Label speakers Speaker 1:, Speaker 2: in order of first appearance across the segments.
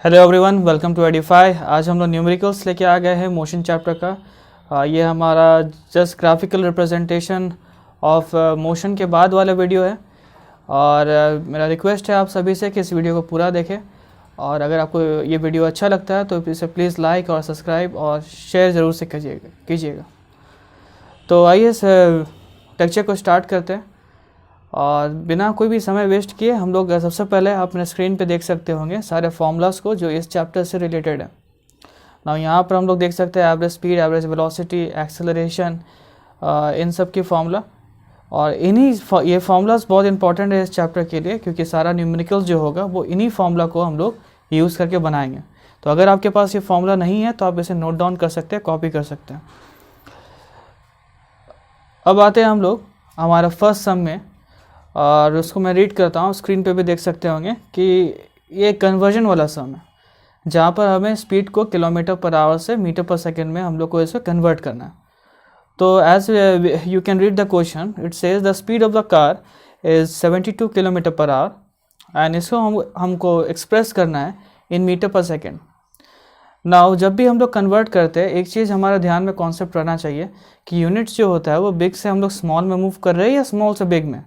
Speaker 1: Hello everyone, welcome to Edify. आज हम लोग न्यूमेरिकल्स लेके आ गए हैं मोशन चैप्टर का। ये हमारा just graphical representation of motion के बाद वाला वीडियो है। और मेरा रिक्वेस्ट है आप सभी से कि इस वीडियो को पूरा देखें, और अगर आपको ये वीडियो अच्छा लगता है तो इसे प्लीज़ लाइक और सब्सक्राइब और शेयर ज़रूर से कीजिएगा। तो आइए इस लेक्चर को स्टार्ट करते हैं, और बिना कोई भी समय वेस्ट किए हम लोग सबसे पहले अपने स्क्रीन पे देख सकते होंगे सारे फॉर्मूलाज को जो इस चैप्टर से रिलेटेड है। ना यहाँ पर हम लोग देख सकते हैं average speed, average velocity, acceleration, इन सब की फार्मूला। और ये फार्मूलाज बहुत इंपॉर्टेंट है इस चैप्टर के लिए, क्योंकि सारा न्यूमेरिकल्स जो होगा वो इन्हीं फार्मूला को हम लोग यूज़ करके बनाएंगे। तो अगर आपके पास ये फार्मूला नहीं है तो आप इसे नोट डाउन कर सकते हैं, कॉपी कर सकते हैं। अब आते हैं हम लोग हमारा फर्स्ट सम में, और उसको मैं रीड करता हूँ। स्क्रीन पे भी देख सकते होंगे कि ये कन्वर्जन वाला सम है, जहाँ पर हमें स्पीड को किलोमीटर पर आवर से मीटर पर सेकंड में हम लोग को इसको कन्वर्ट करना है। तो as you can read the question, it says the speed of the car is 72 kilometre per hour, and इसको हमको एक्सप्रेस करना है in metre per second. Now जब भी हम लोग कन्वर्ट करते हैं, एक चीज़ हमारा ध्यान में कॉन्सेप्ट रहना चाहिए कि यूनिट्स जो होता है वो बिग से हम लोग स्मॉल में मूव कर रहे हैं या स्मॉल से बिग में।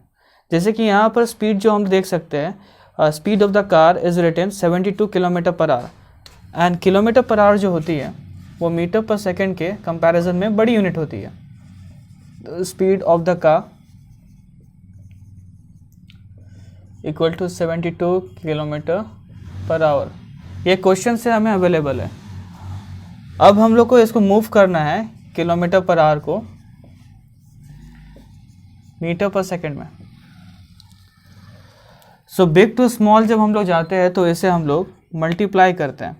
Speaker 1: जैसे कि यहाँ पर स्पीड जो हम देख सकते हैं, speed of the car is written 72 kilometre per hour, and kilometre per hour जो होती है वो मीटर पर सेकेंड के कंपैरिजन में बड़ी यूनिट होती है। Speed of the car equal to 72 kilometre per hour, ये क्वेश्चन से हमें अवेलेबल है। अब हम लोग को इसको मूव करना है किलोमीटर पर आवर को मीटर पर सेकेंड में। सो बिग टू स्मॉल जब हम लोग जाते हैं तो इसे हम लोग मल्टीप्लाई करते हैं।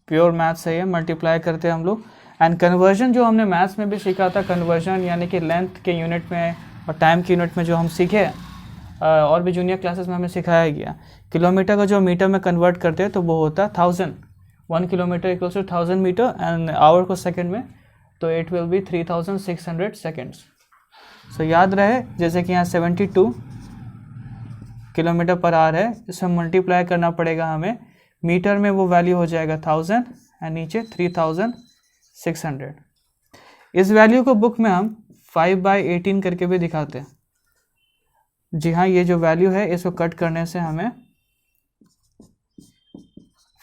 Speaker 1: प्योर मैथ से ये मल्टीप्लाई करते हैं हम लोग। एंड कन्वर्जन जो हमने मैथ्स में भी सीखा था, कन्वर्जन यानी कि लेंथ के यूनिट में और टाइम के यूनिट में जो हम सीखे, और भी जूनियर क्लासेस में हमें सिखाया गया। किलोमीटर का जो मीटर में कन्वर्ट करते हैं तो वो होता है 1000। 1 kilometre equals to 1000 metre, and hour को सेकेंड में तो it will be 3600 seconds. So याद रहे, जैसे कि यहाँ 72 किलोमीटर पर आवर है, इसे मल्टीप्लाई करना पड़ेगा हमें। मीटर में वो वैल्यू हो जाएगा 1000, एंड नीचे 3600। इस वैल्यू को बुक में हम 5/18 करके भी दिखाते हैं। जी हाँ, ये जो वैल्यू है इसको कट करने से हमें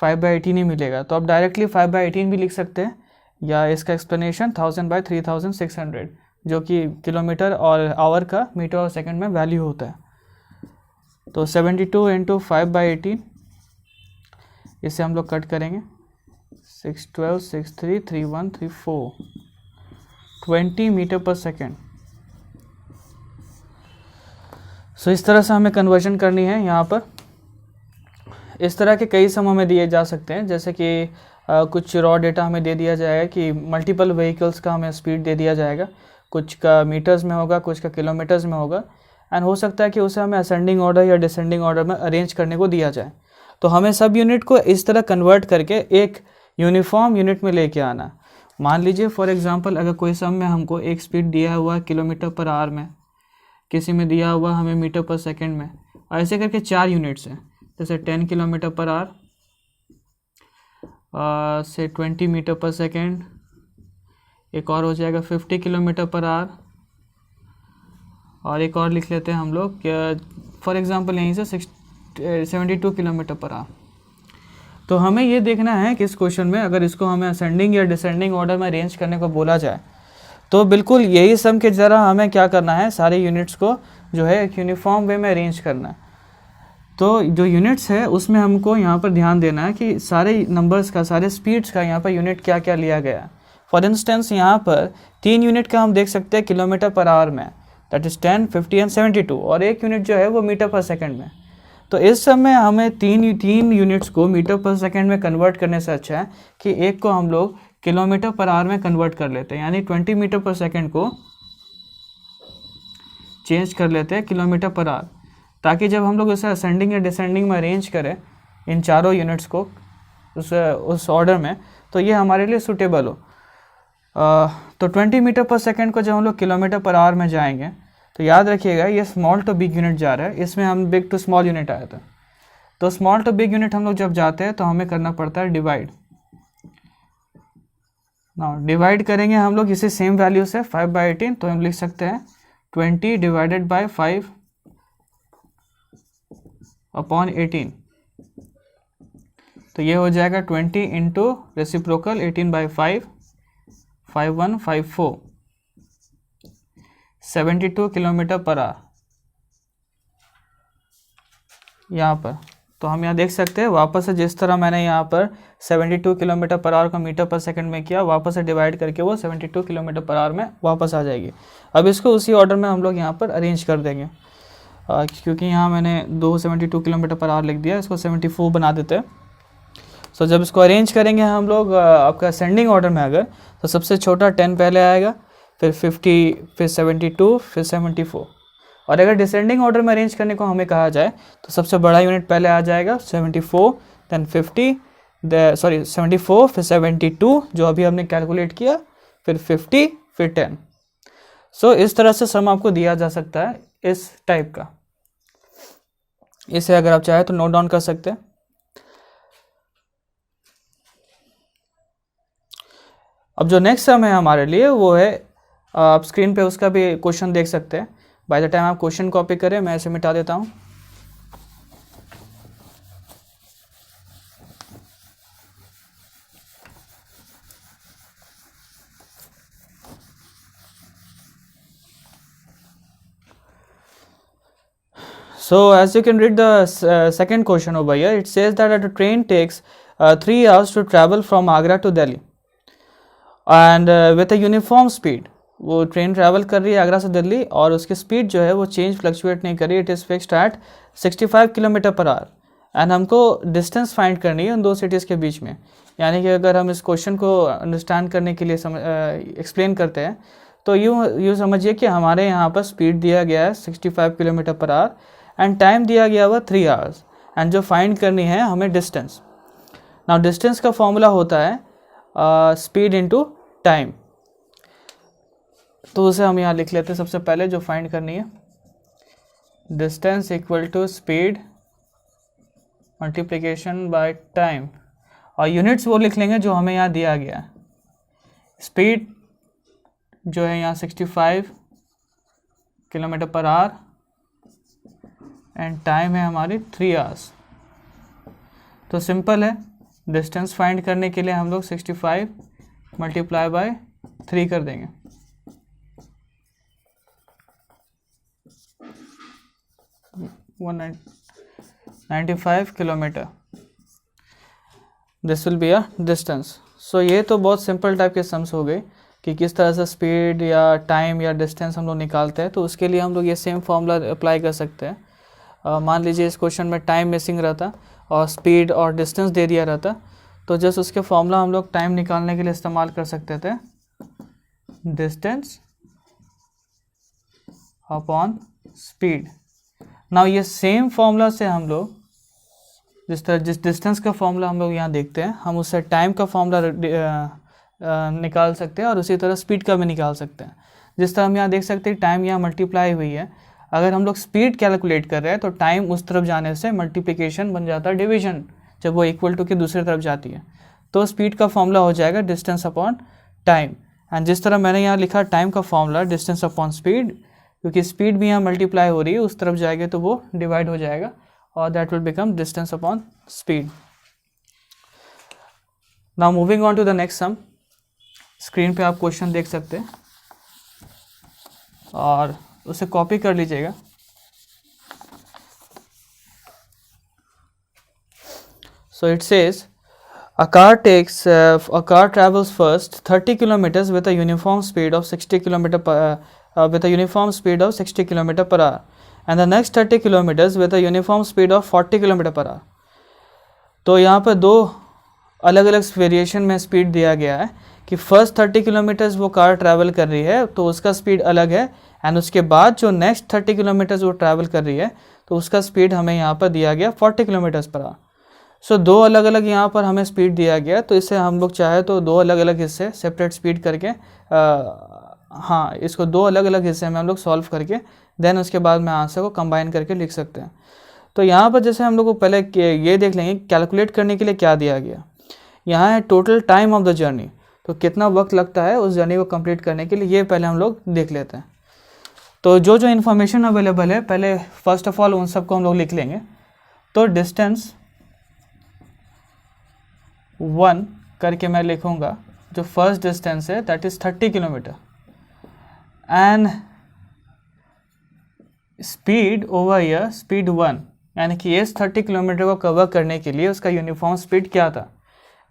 Speaker 1: 5/18 ही मिलेगा। तो आप डायरेक्टली 5/18 भी लिख सकते हैं, या इसका एक्सप्लेनेशन 1000/3600, जो कि किलोमीटर और आवर का मीटर और सेकंड में वैल्यू होता है। तो 72 इंटू 5/18, इसे हम लोग कट करेंगे। 612, 63, 31, 34, 20 मीटर पर सेकेंड। सो इस तरह से हमें कन्वर्जन करनी है यहाँ पर। इस तरह के कई सम हमें दिए जा सकते हैं, जैसे कि कुछ रॉ डेटा हमें दे दिया जाएगा कि मल्टीपल व्हीकल्स का हमें स्पीड दे दिया जाएगा। कुछ का मीटर्स में होगा, कुछ का किलोमीटर्स में होगा, एंड हो सकता है कि उसे हमें असेंडिंग ऑर्डर या डिसेंडिंग ऑर्डर में अरेंज करने को दिया जाए। तो हमें सब यूनिट को इस तरह कन्वर्ट करके एक यूनिफॉर्म यूनिट में लेके आना। मान लीजिए फॉर एग्जांपल, अगर कोई सम में हमको एक स्पीड दिया हुआ है किलोमीटर पर आवर में, किसी में दिया हुआ हमें मीटर पर सेकेंड में, और ऐसे करके 4 यूनिट्स हैं, जैसे 10 किलोमीटर पर आवर से 20 मीटर पर सेकेंड, एक और हो जाएगा 50 किलोमीटर पर आवर, और एक और लिख लेते हैं हम लोग फॉर एग्जांपल यहीं से 72 किलोमीटर पर आवर। तो हमें ये देखना है कि इस क्वेश्चन में अगर इसको हमें असेंडिंग या डिसेंडिंग ऑर्डर में अरेंज करने को बोला जाए, तो बिल्कुल यही सम के ज़रा हमें क्या करना है, सारे यूनिट्स को जो है एक यूनिफॉर्म वे में अरेंज करना है। तो जो यूनिट्स है उसमें हमको यहाँ पर ध्यान देना है कि सारे नंबर्स का, सारे स्पीड्स का यहाँ पर यूनिट क्या क्या लिया गया है। फॉर इंस्टेंस यहाँ पर 3 यूनिट का हम देख सकते हैं किलोमीटर पर आवर में, दैट इज़ 10, 50 एंड 72, और एक यूनिट जो है वो मीटर पर सेकेंड में। तो इस समय हमें तीन यूनिट्स को मीटर पर सेकेंड में कन्वर्ट करने से अच्छा है कि एक को हम लोग किलोमीटर पर आवर में कन्वर्ट कर लेते हैं, यानी 20 मीटर पर सेकेंड को चेंज कर लेते हैं किलोमीटर पर आवर, ताकि जब हम लोग इसे असेंडिंग या डिसेंडिंग में अरेंज करें इन चारों यूनिट्स को उस ऑर्डर में, तो ये हमारे लिए सूटेबल हो। तो 20 मीटर पर सेकेंड को जब हम लोग किलोमीटर पर आवर में जाएंगे तो याद रखिएगा ये स्मॉल टू बिग यूनिट जा रहा है, इसमें हम बिग टू स्मॉल यूनिट आया था। तो स्मॉल टू बिग यूनिट हम लोग जब जाते हैं तो हमें करना पड़ता है डिवाइड। ना डिवाइड करेंगे हम लोग इसे सेम वैल्यू से 5/18, तो हम लिख सकते हैं 20 डिवाइडेड बाय 5/18। तो ये हो जाएगा 20 into reciprocal 18/5, 5154, 72 kilometre per our यहाँ पर। तो हम यहाँ देख सकते हैं वापस से जिस तरह मैंने यहाँ पर 72 किलोमीटर पर आवर का मीटर पर सेकंड में किया, वापस से डिवाइड करके वो 72 किलोमीटर पर आवर में वापस आ जाएगी। अब इसको उसी ऑर्डर में हम लोग यहाँ पर अरेंज कर देंगे, क्योंकि यहाँ मैंने 72 किलोमीटर पर आवर लिख दिया, इसको 74 बना देते हैं। सो जब इसको अरेंज करेंगे हम लोग आपका असेंडिंग ऑर्डर में अगर, तो सबसे छोटा 10 पहले आएगा, फिर 50, फिर 72, फिर 74। और अगर डिसेंडिंग ऑर्डर में अरेंज करने को हमें कहा जाए तो सबसे बड़ा यूनिट पहले आ जाएगा 74, देन 50, 74, फिर 72 जो अभी हमने कैलकुलेट किया, फिर 50, फिर 10। सो इस तरह से सम आपको दिया जा सकता है इस टाइप का। इसे अगर आप चाहे तो नोट डाउन कर सकते हैं। अब जो नेक्स्ट सम है हमारे लिए वो है, आप स्क्रीन पे उसका भी क्वेश्चन देख सकते हैं। बाय द टाइम आप क्वेश्चन कॉपी करें, मैं इसे मिटा देता हूँ। So as you can read the second question over here, it says that a train takes 3 hours to travel from Agra to Delhi and with a uniform speed. वो train travel कर रही है आगरा से दिल्ली और उसकी स्पीड जो है वो चेंज फ्लक्चुएट नहीं कर रही, it is fixed at 65 kilometre per hour. And हमको डिस्टेंस फाइंड करनी है उन दो सिटीज़ के बीच में। यानी कि अगर हम इस क्वेश्चन को अंडरस्टैंड करने के लिए एक्सप्लेन करते हैं तो यूँ समझिए कि हमारे यहाँ पर स्पीड दिया गया है 65 kilometre per hour and time दिया गया हुआ 3 आवर्स, एंड जो फाइंड करनी है हमें डिस्टेंस। नाउ डिस्टेंस का फॉर्मूला होता है स्पीड इनटू टाइम। तो उसे हम यहाँ लिख लेते हैं। सबसे पहले जो फाइंड करनी है, distance equal to speed multiplication by time, और यूनिट्स वो लिख लेंगे जो हमें यहाँ दिया गया है। स्पीड जो है यहाँ 65 kilometre per hour and time है हमारी 3 आवर्स। तो सिंपल है, डिस्टेंस फाइंड करने के लिए हम लोग 65 मल्टीप्लाई बाय 3 कर देंगे। 95 kilometre, this will be a distance. So ये तो बहुत सिंपल टाइप के सम्स हो गए कि किस तरह से स्पीड या टाइम या डिस्टेंस हम लोग निकालते हैं। तो उसके लिए हम लोग ये सेम फॉर्मूला अप्लाई कर सकते हैं। मान लीजिए इस क्वेश्चन में टाइम मिसिंग रहता और स्पीड और डिस्टेंस दे दिया रहता, तो जस्ट उसके फॉर्मूला हम लोग टाइम निकालने के लिए इस्तेमाल कर सकते थे, डिस्टेंस अपॉन स्पीड। नाउ ये सेम फॉर्मूला से हम लोग जिस डिस्टेंस का फॉर्मूला हम लोग यहाँ देखते हैं, हम उससे टाइम का फॉर्मूला निकाल सकते हैं और उसी तरह स्पीड का भी निकाल सकते हैं। जिस तरह हम यहाँ देख सकते हैं टाइम यहाँ मल्टीप्लाई हुई है, अगर हम लोग स्पीड कैलकुलेट कर रहे हैं तो टाइम उस तरफ जाने से मल्टीप्लिकेशन बन जाता है डिवीजन, जब वो इक्वल टू की दूसरी तरफ जाती है। तो स्पीड का फॉर्मूला हो जाएगा डिस्टेंस अपॉन टाइम। एंड जिस तरह मैंने यहाँ लिखा टाइम का फॉर्मूला डिस्टेंस अपॉन स्पीड, क्योंकि स्पीड भी यहाँ मल्टीप्लाई हो रही है, उस तरफ जाएगा तो वो डिवाइड हो जाएगा और that will become distance upon speed. Now moving on to the next sum. Screen पे आप क्वेश्चन देख सकते हैं और उसे कॉपी कर लीजिएगा। So it says a car travels first 30 kilometers with a uniform speed of 60 kilometer per hour, and the next 30 kilometers with a uniform speed of 40 kilometer per hour. तो यहाँ पर दो अलग अलग वेरिएशन में स्पीड दिया गया है कि फर्स्ट 30 किलोमीटर्स वो कार ट्रैवल कर रही है तो उसका स्पीड अलग है, एंड उसके बाद जो नेक्स्ट 30 किलोमीटर्स वो ट्रैवल कर रही है तो उसका स्पीड हमें यहाँ पर दिया गया 40 किलोमीटर्स पर आवर। सो दो अलग अलग यहाँ पर हमें स्पीड दिया गया, तो इसे हम लोग चाहे तो दो अलग अलग हिस्से सेपरेट स्पीड करके हाँ, इसको दो अलग अलग हिस्से में हम लोग सॉल्व करके देन उसके बाद में आंसर को कंबाइन करके लिख सकते हैं। तो यहाँ पर जैसे हम लोग को पहले ये देख लेंगे कैलकुलेट करने के लिए क्या दिया गया। यहाँ है total time of the journey, तो कितना वक्त लगता है उस जर्नी को कंप्लीट करने के लिए, ये पहले हम लोग देख लेते हैं। तो जो जो इन्फॉर्मेशन अवेलेबल है पहले फर्स्ट ऑफ ऑल उन सबको हम लोग लिख लेंगे। तो डिस्टेंस 1 करके मैं लिखूँगा, जो फर्स्ट डिस्टेंस है that is 30 kilometre, and speed over year speed 1, यानी कि इस 30 किलोमीटर को कवर करने के लिए उसका यूनिफॉर्म स्पीड क्या था,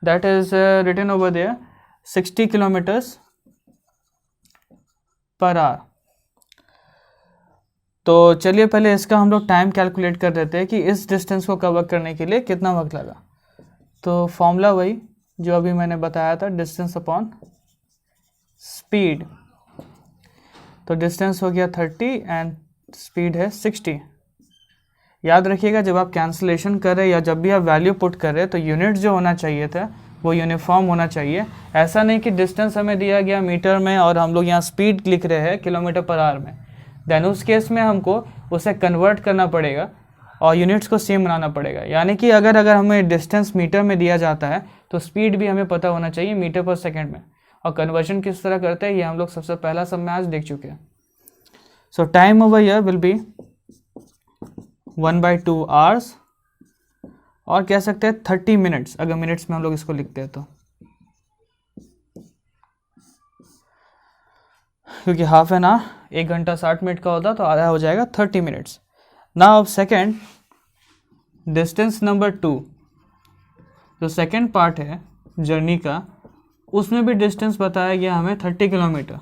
Speaker 1: that is written over there 60 kilometres per hour. तो चलिए पहले इसका हम लोग टाइम कैलकुलेट कर देते हैं कि इस डिस्टेंस को कवर करने के लिए कितना वक्त लगा। तो फॉर्मूला वही जो अभी मैंने बताया था, डिस्टेंस अपॉन स्पीड। तो डिस्टेंस हो गया 30 एंड स्पीड है 60। याद रखिएगा जब आप कैंसलेशन कर रहे या जब भी आप वैल्यू पुट कर रहे तो यूनिट जो होना चाहिए था वो यूनिफॉर्म होना चाहिए। ऐसा नहीं कि डिस्टेंस हमें दिया गया मीटर में और हम लोग यहाँ स्पीड लिख रहे हैं किलोमीटर पर आवर में, देन उस केस में हमको उसे कन्वर्ट करना पड़ेगा और यूनिट्स को सेम बनाना पड़ेगा। यानी कि अगर हमें डिस्टेंस मीटर में दिया जाता है तो स्पीड भी हमें पता होना चाहिए मीटर पर सेकेंड में, और कन्वर्जन किस तरह करते हैं ये हम लोग सबसे पहला सब में आज देख चुके हैं। सो time over year will be 1/2 hours, और कह सकते हैं 30 मिनट्स अगर मिनट्स में हम लोग इसको लिखते हैं तो, क्योंकि हाफ एन आवर 1 घंटा 60 मिनट का होता तो आधा हो जाएगा 30 minutes. Now second distance number 2, जो सेकेंड पार्ट है जर्नी का, उसमें भी डिस्टेंस बताया गया हमें 30 किलोमीटर,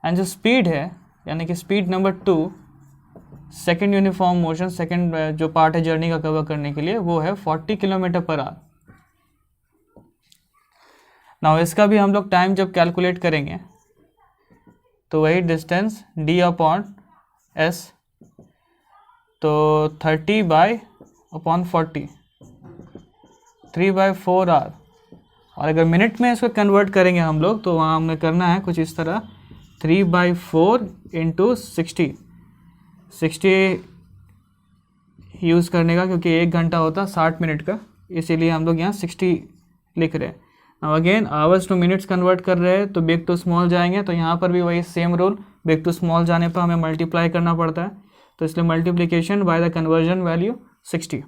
Speaker 1: एंड जो स्पीड है यानी कि speed number 2 second uniform motion, second जो पार्ट है जर्नी का कवर करने के लिए, वो है 40 किलोमीटर पर आवर। नाउ इसका भी हम लोग टाइम जब कैलकुलेट करेंगे तो वही डिस्टेंस d अपॉन s, तो 30/40 3/4 आवर, और अगर मिनट में इसको कन्वर्ट करेंगे हम लोग तो वहाँ हमें करना है कुछ इस तरह 3/4 × 60 यूज़ करने का, क्योंकि 1 घंटा होता 60 मिनट का, इसीलिए हम लोग यहाँ 60 लिख रहे हैं। अब again hours two minutes convert कर रहे हैं तो बिग टू स्मॉल जाएंगे, तो यहाँ पर भी वही same rule, big to small जाने पर हमें मल्टीप्लाई करना पड़ता है, तो इसलिए multiplication by the conversion value 60,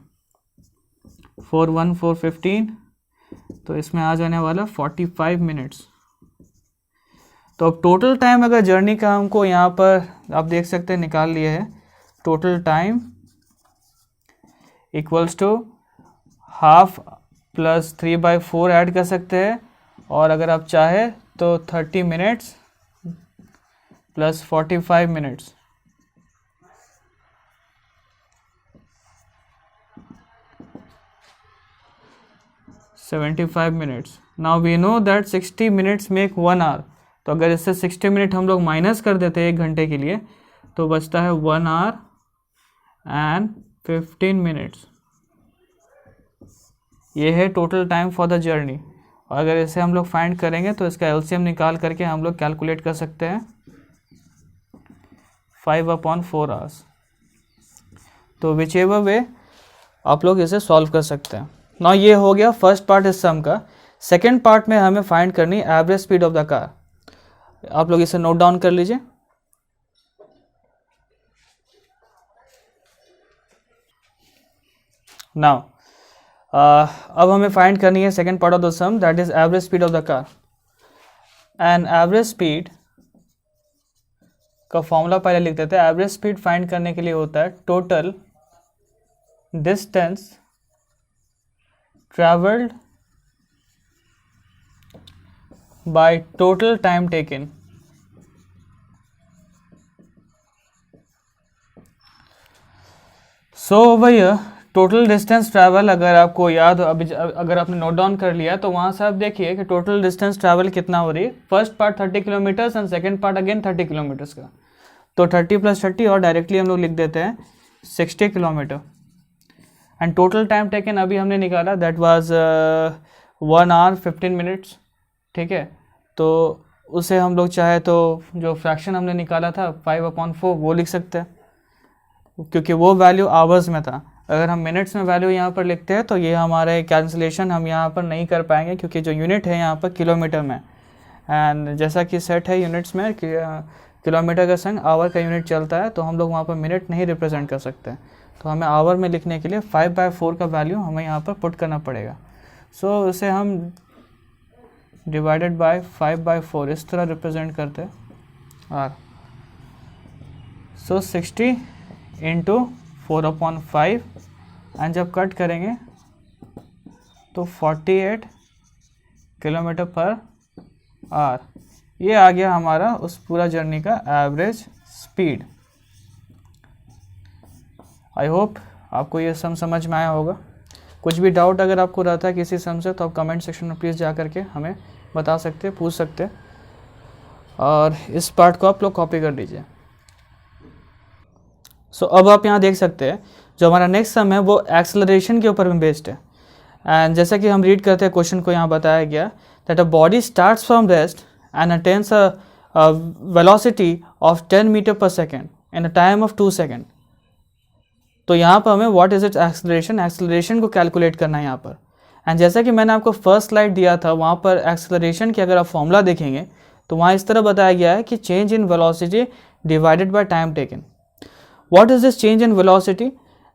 Speaker 1: 4 1 4 15, तो इसमें आ जाने वाला 45 मिनट्स। तो अब टोटल टाइम अगर जर्नी का हमको यहाँ पर आप देख सकते हैं निकाल लिए है, total time equals to half plus 3/4 add कर सकते हैं, और अगर आप चाहे तो 30 minutes plus 45 minutes, $75 minutes. Now we know that 60 minutes make 1 hour, तो अगर इससे 60 मिनट हम लोग माइनस कर देते हैं 1 घंटे के लिए तो बचता है 1 आवर एंड 15 मिनट्स। ये है total time for the journey, और अगर इसे हम लोग फाइंड करेंगे तो इसका एलसीएम निकाल करके हम लोग कैलकुलेट कर सकते हैं 5/4 आवर्स। तो विच एवर वे आप लोग इसे सॉल्व कर सकते हैं। ना ये हो गया फर्स्ट पार्ट इस सम का। सेकेंड पार्ट में हमें फाइंड करनी average speed of the car. आप लोग इसे नोट डाउन कर लीजिए। नाउ अब हमें फाइंड करनी है second part of the sum, that is average speed of the car. And average speed का फॉर्मूला पहले लिख देते हैं। एवरेज स्पीड फाइंड करने के लिए होता है total distance travelled by total time taken. So भैया टोटल डिस्टेंस ट्रैवल अगर आपको याद अभी अगर आपने नोट डाउन कर लिया तो वहाँ से आप देखिए कि टोटल डिस्टेंस ट्रैवल कितना हो रही है। First part 30 kilometres and second part again 30 kilometres का, तो 30 + 30 और डायरेक्टली हम लोग लिख देते हैं 60 kilometre. And total time taken अभी हमने निकाला दैट वाज 1 आवर 15 मिनट्स, ठीक है। तो उसे हम लोग चाहे तो जो फ्रैक्शन हमने निकाला था 5/4 वो लिख सकते हैं, क्योंकि वो वैल्यू आवर्स में था। अगर हम मिनट्स में वैल्यू यहाँ पर लिखते हैं तो ये हमारे कैंसिलेशन हम यहाँ पर नहीं कर पाएंगे, क्योंकि जो यूनिट है यहाँ पर किलोमीटर में, एंड जैसा कि सेट है यूनिट्स में कि किलोमीटर का संग आवर का यूनिट चलता है, तो हम लोग वहाँ पर मिनट नहीं रिप्रेजेंट कर सकते। तो हमें आवर में लिखने के लिए 5/4 का वैल्यू हमें यहाँ पर पुट करना पड़ेगा। सो इसे हम डिवाइडेड बाय 5/4 इस तरह रिप्रेजेंट करते हैं आर। सो 60 इंटू 4/5, एंड जब कट करेंगे तो 48 किलोमीटर पर आवर। ये आ गया हमारा उस पूरा जर्नी का एवरेज स्पीड। आई होप आपको ये सम समझ में आया होगा। कुछ भी डाउट अगर आपको रहता है किसी सम से, तो आप कमेंट सेक्शन में प्लीज़ जा करके हमें बता सकते हैं, पूछ सकते हैं, और इस पार्ट को आप लोग कॉपी कर लीजिए। सो अब आप यहाँ देख सकते हैं जो हमारा नेक्स्ट सम है वो एक्सेलरेशन के ऊपर में बेस्ड है। एंड जैसा कि हम रीड करते हैं क्वेश्चन को, यहाँ बताया गया that a body starts from rest and attains a velocity of 10 metre per second in a time of 2 second. तो यहाँ पर हमें व्हाट इज इट एक्सेलरेशन को कैलकुलेट करना है यहाँ पर। एंड जैसा कि मैंने आपको फर्स्ट स्लाइड दिया था, वहाँ पर एक्सेलरेशन की अगर आप फॉर्मूला देखेंगे तो वहाँ इस तरह बताया गया है कि change in velocity divided by time taken. What is this change in velocity?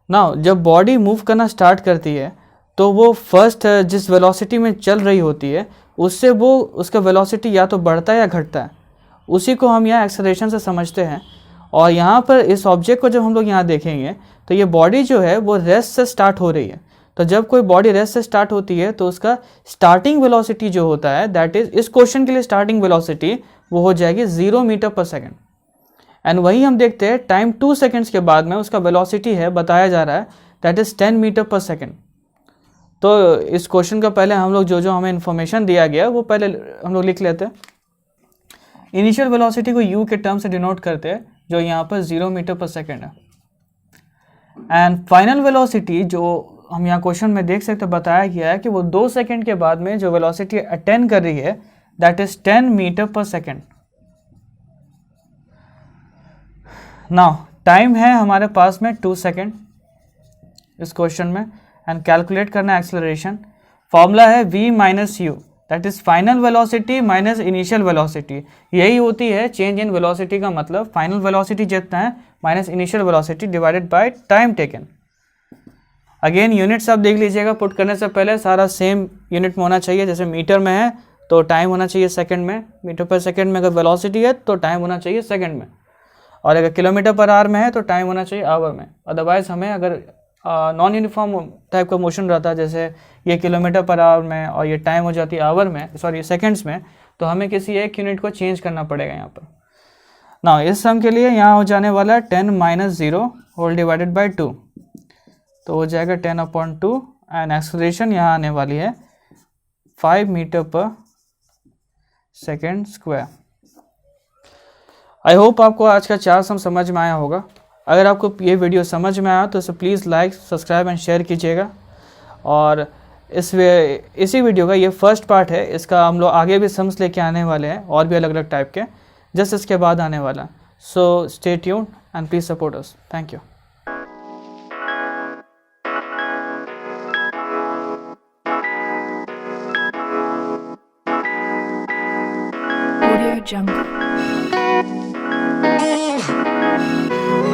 Speaker 1: Now जब बॉडी मूव करना स्टार्ट करती है तो वो फर्स्ट जिस वेलोसिटी में चल रही होती है उससे वो उसका वेलोसिटी या तो बढ़ता है या घटता है, उसी को हम यहाँ एक्सेलरेशन से समझते हैं। और यहाँ पर इस ऑब्जेक्ट को जब हम लोग यहाँ देखेंगे तो ये बॉडी जो है वो रेस्ट से स्टार्ट हो रही है। तो जब कोई बॉडी रेस्ट से स्टार्ट होती है तो उसका स्टार्टिंग वेलोसिटी जो होता है, दैट इज इस क्वेश्चन के लिए स्टार्टिंग वेलोसिटी वो हो जाएगी 0 मीटर पर सेकेंड। एंड वही हम देखते हैं टाइम 2 सेकेंड्स के बाद में उसका वेलोसिटी है बताया जा रहा है that is 10 metre per second. तो इस क्वेश्चन का पहले हम लोग जो हमें इन्फॉर्मेशन दिया गया वो पहले हम लोग लिख लेते हैं। इनिशियल वेलोसिटी को u के टर्म से डिनोट करते हैं, जो यहाँ पर 0 मीटर पर सेकेंड है। एंड फाइनल वेलोसिटी जो हम यहाँ क्वेश्चन में देख सकते बताया गया है कि वो 2 सेकेंड के बाद में जो वेलोसिटी अटेन कर रही है that is 10 metre per second. Now time है हमारे पास में 2 सेकेंड इस क्वेश्चन में, एंड कैलकुलेट करना है एक्सेलरेशन। फॉर्मूला है v minus you, that is final velocity minus initial velocity. यही होती है चेंज इन वेलोसिटी का मतलब, फाइनल वेलोसिटी जितना है minus initial velocity divided by time taken. Again units आप देख लीजिएगा, पुट करने से पहले सारा सेम यूनिट में होना चाहिए। जैसे मीटर में है तो टाइम होना चाहिए सेकंड में, मीटर पर सेकंड में अगर वेलोसिटी है तो टाइम होना चाहिए सेकंड में, और अगर किलोमीटर पर आवर में है तो टाइम होना चाहिए आवर में। अदरवाइज हमें अगर नॉन यूनिफॉर्म टाइप का मोशन रहता है, जैसे ये किलोमीटर पर आवर में और ये टाइम हो जाती है आवर में, सॉरी सेकंड्स में, तो हमें किसी एक यूनिट को चेंज करना पड़ेगा यहाँ पर। ना इस सम के लिए यहाँ हो जाने वाला है 10 माइनस 0 होल डिवाइडेड बाई 2, तो हो जाएगा 10/2, एंड एक्सेलरेशन यहाँ आने वाली है 5 metre per second square. I hope आपको आज का 4 सम समझ में आया होगा। अगर आपको ये वीडियो समझ में आया तो इसे please like, subscribe and share कीजिएगा। और इसी वीडियो का ये फर्स्ट पार्ट है, इसका हम लोग आगे भी सम्स लेके आने वाले हैं और भी अलग अलग टाइप के, जस्ट इसके बाद आने वाला। So stay tuned and please support us. Thank you.
Speaker 2: Audio Jungle.